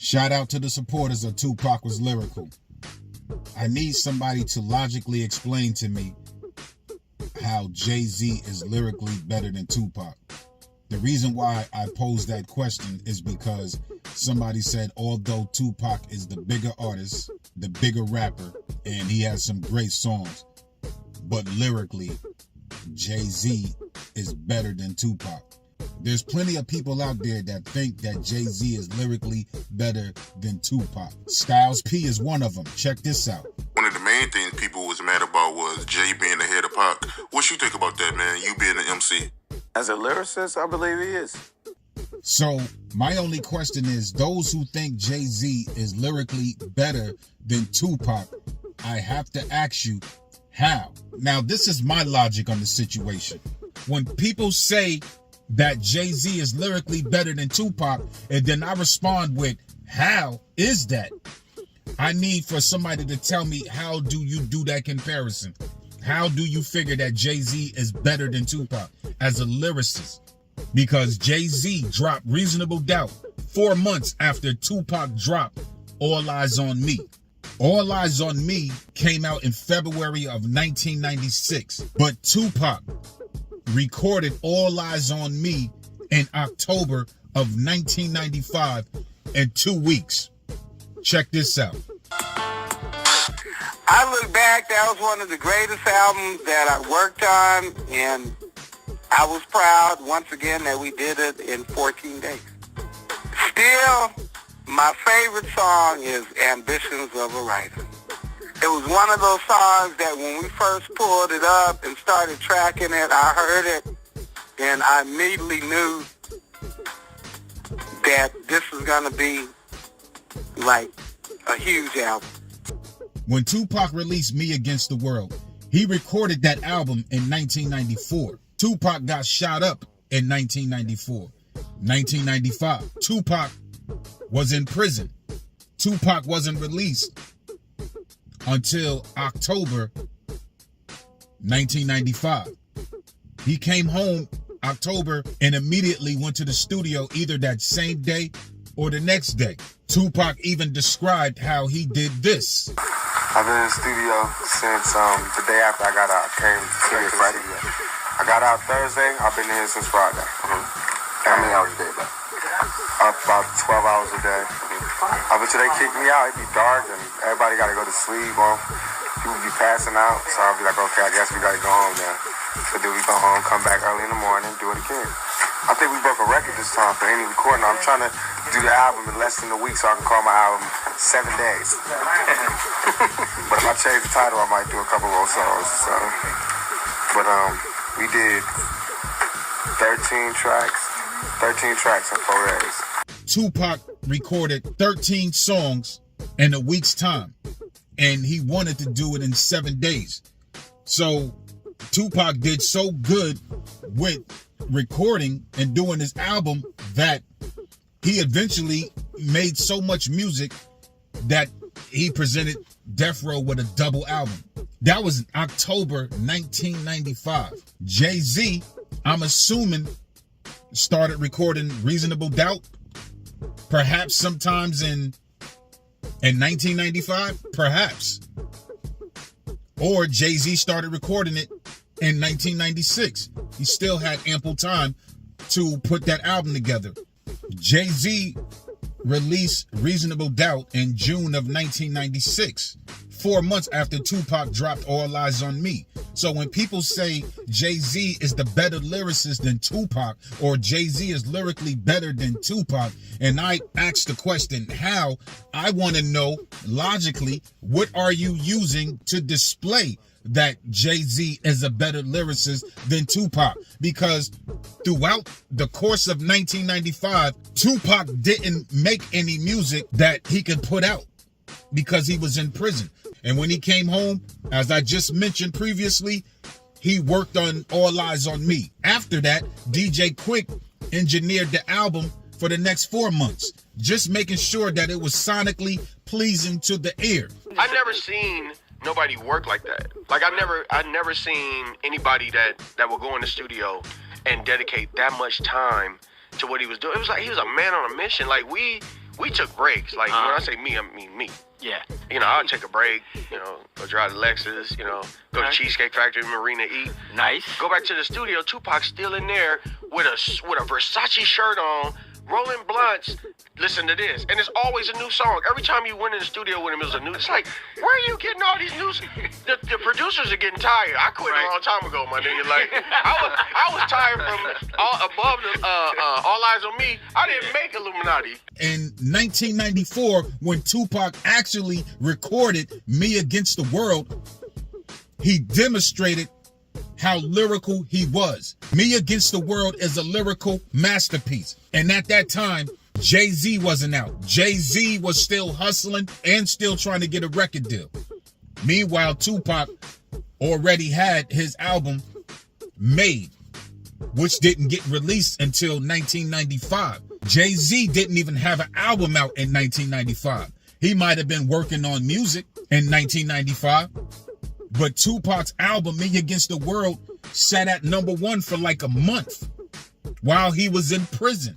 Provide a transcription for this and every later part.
Shout out to the supporters of Tupac was Lyrical. I need somebody to logically explain to me how Jay-Z is lyrically better than Tupac. The reason why I posed that question is because somebody said although Tupac is the bigger artist, the bigger rapper, and he has some great songs, but lyrically, Jay-Z is better than Tupac. There's plenty of people out there that think that Jay-Z is lyrically better than Tupac. Styles P is one of them. Check this out. One of the main things people was mad about was Jay being ahead of Pac. What you think about that, man? You being an MC. As a lyricist, I believe he is. So my only question is, those who think Jay-Z is lyrically better than Tupac, I have to ask you, how? Now, this is my logic on the situation. When people say that Jay-Z is lyrically better than Tupac, and then I respond with, how is that? I need for somebody to tell me, how do you do that comparison? How do you figure that Jay-Z is better than Tupac as a lyricist? Because Jay-Z dropped Reasonable Doubt 4 months after Tupac dropped All Eyez on Me. All Eyez on Me came out in February of 1996, but Tupac recorded All Eyez on Me in October of 1995 in 2 weeks. Check this out. I look back, that was one of the greatest albums that I worked on, and I was proud once again that we did it in 14 days. Still, my favorite song is Ambitions of a Writer. It was one of those songs that when we first pulled it up and started tracking it, I heard it, and I immediately knew that this was going to be like a huge album. When Tupac released Me Against the World, he recorded that album in 1994. Tupac got shot up in 1994. 1995, Tupac was in prison. Tupac wasn't released until October 1995. He came home October and immediately went to the studio either that same day or the next day. Tupac even described how he did this. I've been in the studio since the day after I got out. Came to Friday. I got out Thursday. I've been here since Friday. How many hours a day, bro? Up about 12 hours a day. Up until they kick me out, it'd be dark and everybody got to go to sleep. People be passing out, so I'll be like, okay, I guess we got to go home now. So then we go home, come back early in the morning, do it again. I think we broke a record this time for any recording. I'm trying to do the album in less than a week so I can call my album 7 days. But if I change the title, I might do a couple more songs. So. But we did 13 tracks in 4 days. Tupac recorded 13 songs in a week's time, and he wanted to do it in 7 days. So Tupac did so good with recording and doing his album that he eventually made so much music that he presented Death Row with a double album. That was in October 1995. Jay-Z, I'm assuming, started recording Reasonable Doubt perhaps sometimes in 1995, perhaps. Or Jay-Z started recording it in 1996. He still had ample time to put that album together. Jay-Z released Reasonable Doubt in June of 1996, 4 months after Tupac dropped All Eyez on Me. So when people say Jay-Z is the better lyricist than Tupac, or Jay-Z is lyrically better than Tupac, and I ask the question, how, I want to know, logically, what are you using to display that Jay-Z is a better lyricist than Tupac? Because throughout the course of 1995, Tupac didn't make any music that he could put out because he was in prison. And when he came home, as I just mentioned previously, he worked on All Eyez on Me. After that, DJ Quick engineered the album for the next 4 months, just making sure that it was sonically pleasing to the ear. I've never seen nobody work like that. Like I never seen anybody that would go in the studio and dedicate that much time to what he was doing. It was like he was a man on a mission. Like we we took breaks. Like, when I say me, I mean me. Yeah. You know, I'll take a break, you know, go drive the Lexus, you know, go to Cheesecake Factory, Marina, eat. Nice. Go back to the studio, Tupac's still in there with a Versace shirt on, rolling blunts. Listen to this. And it's always a new song. Every time you went in the studio with him, it was a new. It's like, where are you getting all these new? The producers are getting tired. I quit a long time ago, my nigga. Like, I was tired from above the All Eyes on Me. I didn't make Illuminati. In 1994, when Tupac actually recorded Me Against the World, he demonstrated how lyrical he was. Me Against the World is a lyrical masterpiece. And at that time, Jay-Z wasn't out. Jay-Z was still hustling and still trying to get a record deal. Meanwhile, Tupac already had his album made, which didn't get released until 1995. Jay-Z didn't even have an album out in 1995. He might have been working on music in 1995, but Tupac's album, Me Against the World, sat at #1 for like a month while he was in prison.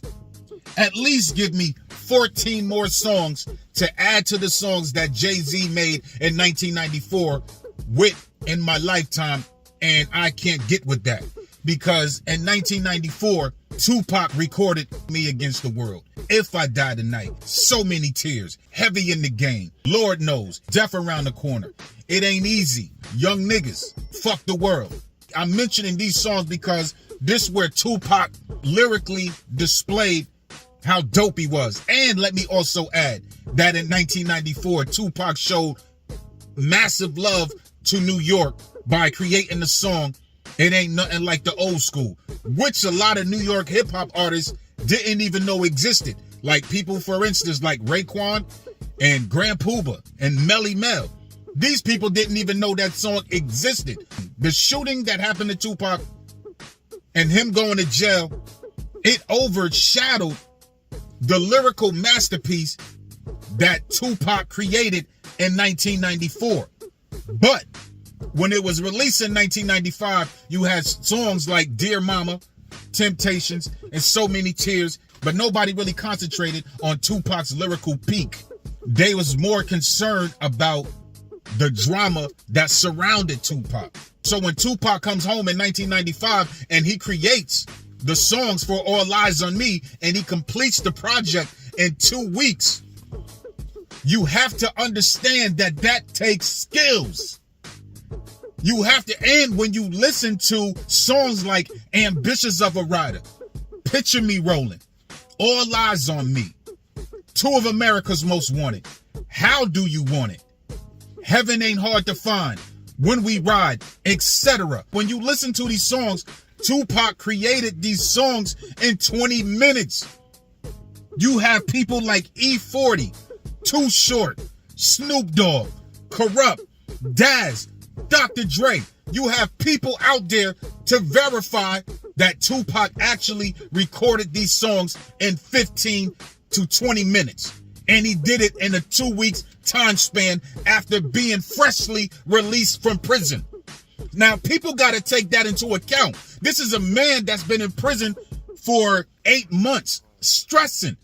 At least give me 14 more songs to add to the songs that Jay-Z made in 1994 with In My Lifetime, and I can't get with that. Because in 1994, Tupac recorded Me Against the World, If I Die Tonight, So Many Tears, Heavy in the Game, Lord Knows, Death Around the Corner, It Ain't Easy, Young Niggas, Fuck the World. I'm mentioning these songs because this is where Tupac lyrically displayed how dope he was. And let me also add that in 1994, Tupac showed massive love to New York by creating the song It Ain't Nothing Like the Old School, which a lot of New York hip-hop artists didn't even know existed. Like people, for instance, like Raekwon and Grand Puba and Melly Mel. These people didn't even know that song existed. The shooting that happened to Tupac and him going to jail, it overshadowed the lyrical masterpiece that Tupac created in 1994. But when it was released in 1995, you had songs like Dear Mama, Temptations, and So Many Tears, but nobody really concentrated on Tupac's lyrical peak. They was more concerned about the drama that surrounded Tupac. So when Tupac comes home in 1995 and he creates the songs for All Eyes on Me and he completes the project in 2 weeks, you have to understand that that takes skills. You have to, and when you listen to songs like Ambitious of a Rider, Picture Me Rolling, All Eyes on Me, Two of America's Most Wanted, How Do You Want It, Heaven Ain't Hard to Find, When We Ride, etc. When you listen to these songs, Tupac created these songs in 20 minutes. You have people like E40, Too Short, Snoop Dogg, Corrupt, Daz, Dr. Dre. You have people out there to verify that Tupac actually recorded these songs in 15 to 20 minutes. And he did it in a 2 weeks time span after being freshly released from prison. Now, people got to take that into account. This is a man that's been in prison for 8 months, stressing,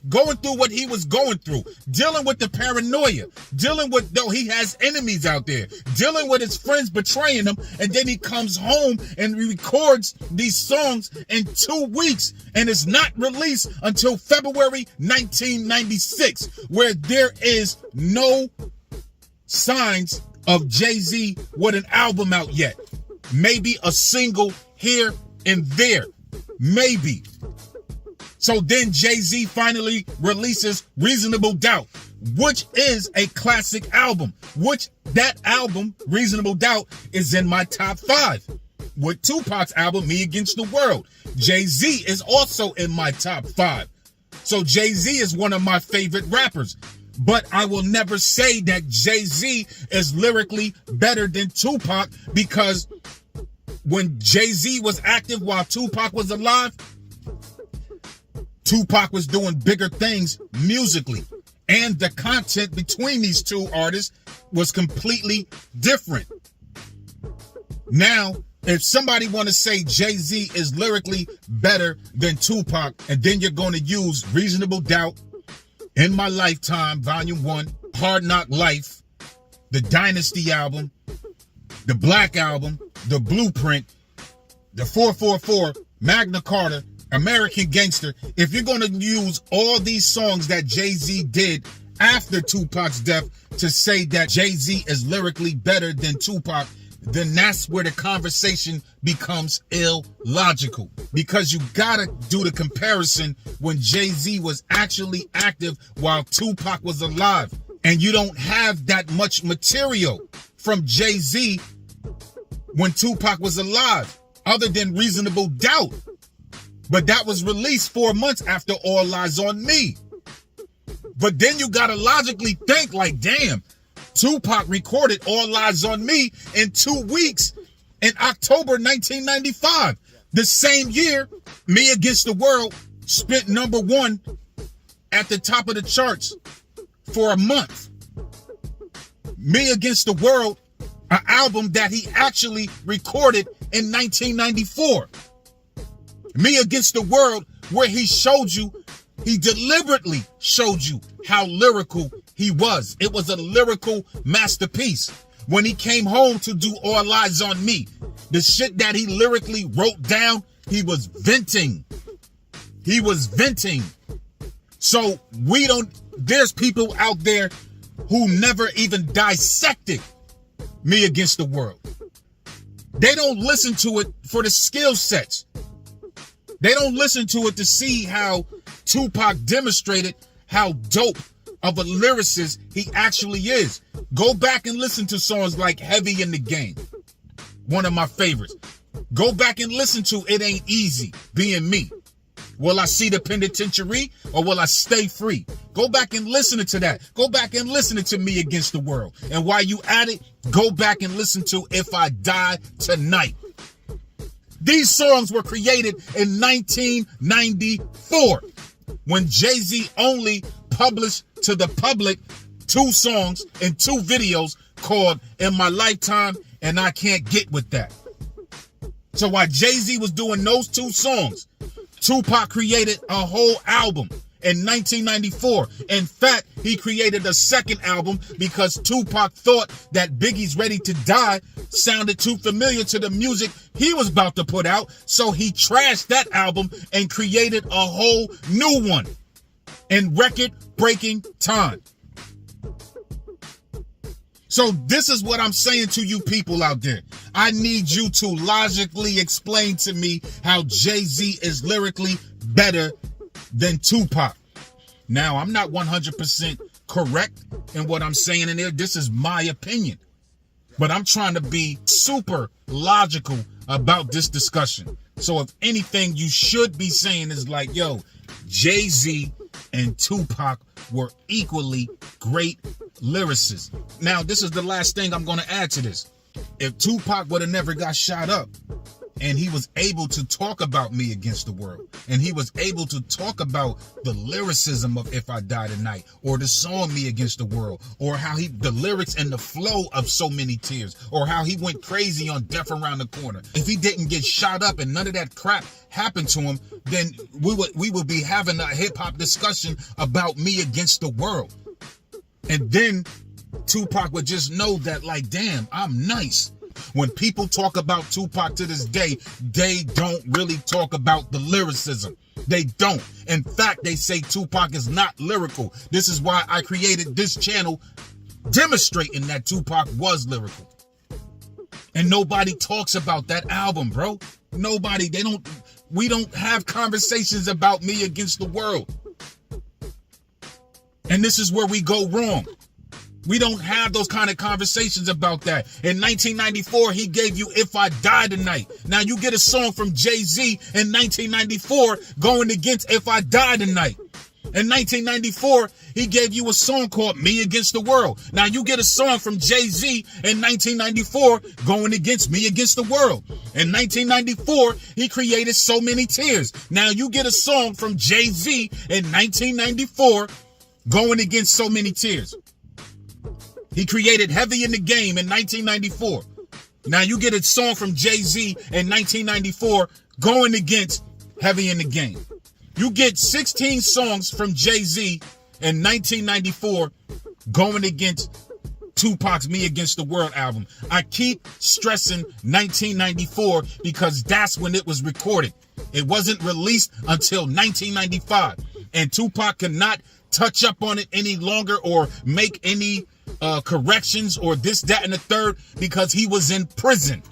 going through what he was going through, dealing with the paranoia, dealing with, though he has enemies out there, dealing with his friends betraying him, and then he comes home and records these songs in 2 weeks, and it's not released until February 1996, where there is no signs of Jay-Z with an album out yet. Maybe a single here and there. Maybe. So then Jay-Z finally releases Reasonable Doubt, which is a classic album, which that album, Reasonable Doubt, is in my top 5. With Tupac's album, Me Against the World. Jay-Z is also in my top 5. So Jay-Z is one of my favorite rappers. But I will never say that Jay-Z is lyrically better than Tupac, because when Jay-Z was active while Tupac was alive, Tupac was doing bigger things musically. And the content between these two artists was completely different. Now, if somebody want to say Jay-Z is lyrically better than Tupac, and then you're going to use Reasonable Doubt, In My Lifetime, Volume 1, Hard Knock Life, the Dynasty album, the Black Album, the Blueprint, the 444, Magna Carta, American Gangster. If you're going to use all these songs that Jay-Z did after Tupac's death to say that Jay-Z is lyrically better than Tupac, then that's where the conversation becomes illogical. Because you gotta do the comparison when Jay-Z was actually active while Tupac was alive. And you don't have that much material from Jay-Z when Tupac was alive, other than Reasonable Doubt. But that was released 4 months after All Lies on Me. But then you gotta logically think like, damn, Tupac recorded All Lies on Me in 2 weeks in October 1995. The same year, Me Against the World spent #1 at the top of the charts for a month. Me Against the World, an album that he actually recorded in 1994. Me Against the World, where he deliberately showed you how lyrical he was. It was a lyrical masterpiece. When he came home to do All Lies on Me, the shit that he lyrically wrote down, he was venting. He was venting. So there's people out there who never even dissected Me Against the World. They don't listen to it for the skill sets. They don't listen to it to see how Tupac demonstrated how dope of a lyricist he actually is. Go back and listen to songs like Heavy in the Game, one of my favorites. Go back and listen to It Ain't Easy, Being Me. Will I see the penitentiary or will I stay free? Go back and listen to that. Go back and listen to Me Against the World. And while you at it, go back and listen to If I Die Tonight. These songs were created in 1994 when Jay-Z only published to the public 2 songs and 2 videos called In My Lifetime and I Can't Get With That. So while Jay-Z was doing those 2 songs, Tupac created a whole album in 1994. In fact, he created a second album because Tupac thought that Biggie's Ready to Die sounded too familiar to the music he was about to put out. So he trashed that album and created a whole new one in record-breaking time. So this is what I'm saying to you people out there. I need you to logically explain to me how Jay-Z is lyrically better than Tupac. Now, I'm not 100% correct in what I'm saying in there. This is my opinion. But I'm trying to be super logical about this discussion. So if anything, you should be saying is like, yo, Jay-Z and Tupac were equally great lyricists. Now, this is the last thing I'm going to add to this. If Tupac would have never got shot up and he was able to talk about Me Against the World and he was able to talk about the lyricism of If I Die Tonight or the song Me Against the World or how the lyrics and the flow of So Many Tears or how he went crazy on Death Around the Corner. If he didn't get shot up and none of that crap happened to him, then we would be having a hip hop discussion about Me Against the World. And then Tupac would just know that, like, damn, I'm nice. When people talk about Tupac to this day, they don't really talk about the lyricism. They don't. In fact, they say Tupac is not lyrical. This is why I created this channel demonstrating that Tupac was lyrical. And nobody talks about that album, bro. Nobody. We don't have conversations about Me Against the World. And this is where we go wrong. We don't have those kind of conversations about that. In 1994, he gave you If I Die Tonight. Now you get a song from Jay-Z in 1994 going against If I Die Tonight. In 1994, he gave you a song called Me Against the World. Now you get a song from Jay-Z in 1994 going against Me Against the World. In 1994, he created So Many Tears. Now you get a song from Jay-Z in 1994 going against So Many Tears. He created Heavy in the Game in 1994. Now you get a song from Jay-Z in 1994 going against Heavy in the Game. You get 16 songs from Jay-Z in 1994 going against Tupac's Me Against the World album. I keep stressing 1994 because that's when it was recorded. It wasn't released until 1995. And Tupac cannot touch up on it any longer or make any corrections or this, that, and the third because he was in prison.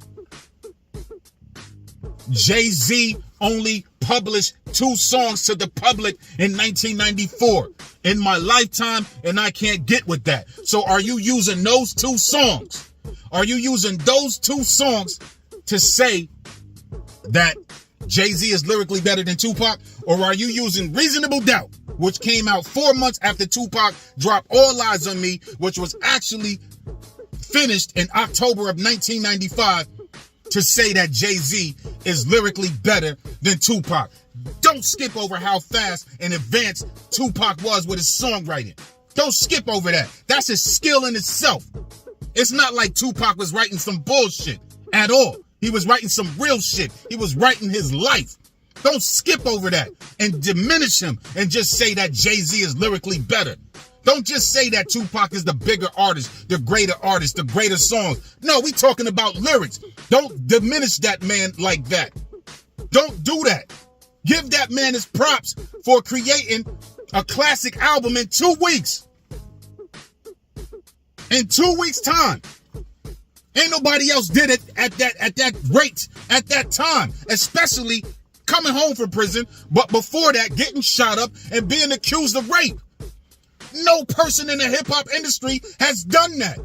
Jay-Z only published 2 songs to the public in 1994 in my lifetime, and I can't get with that. So are you using those 2 songs? Are you using those 2 songs to say that Jay-Z is lyrically better than Tupac? Or are you using Reasonable Doubt, which came out 4 months after Tupac dropped All Eyes on Me, which was actually finished in October of 1995, to say that Jay-Z is lyrically better than Tupac? Don't skip over how fast and advanced Tupac was with his songwriting. Don't skip over that. That's a skill in itself. It's not like Tupac was writing some bullshit at all. He was writing some real shit. He was writing his life. Don't skip over that and diminish him and just say that Jay-Z is lyrically better. Don't just say that Tupac is the bigger artist, the greater songs. No, we talking about lyrics. Don't diminish that man like that. Don't do that. Give that man his props for creating a classic album in 2 weeks. In 2 weeks' time. Ain't nobody else did it at that rate, at that time, especially coming home from prison, but before that, getting shot up and being accused of rape. No person in the hip-hop industry has done that.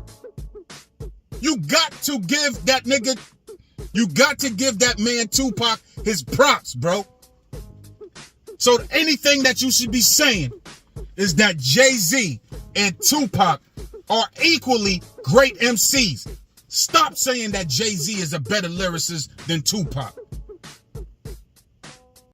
You got to give that man Tupac his props, bro. So anything that you should be saying is that Jay-Z and Tupac are equally great MCs. Stop saying that Jay-Z is a better lyricist than Tupac.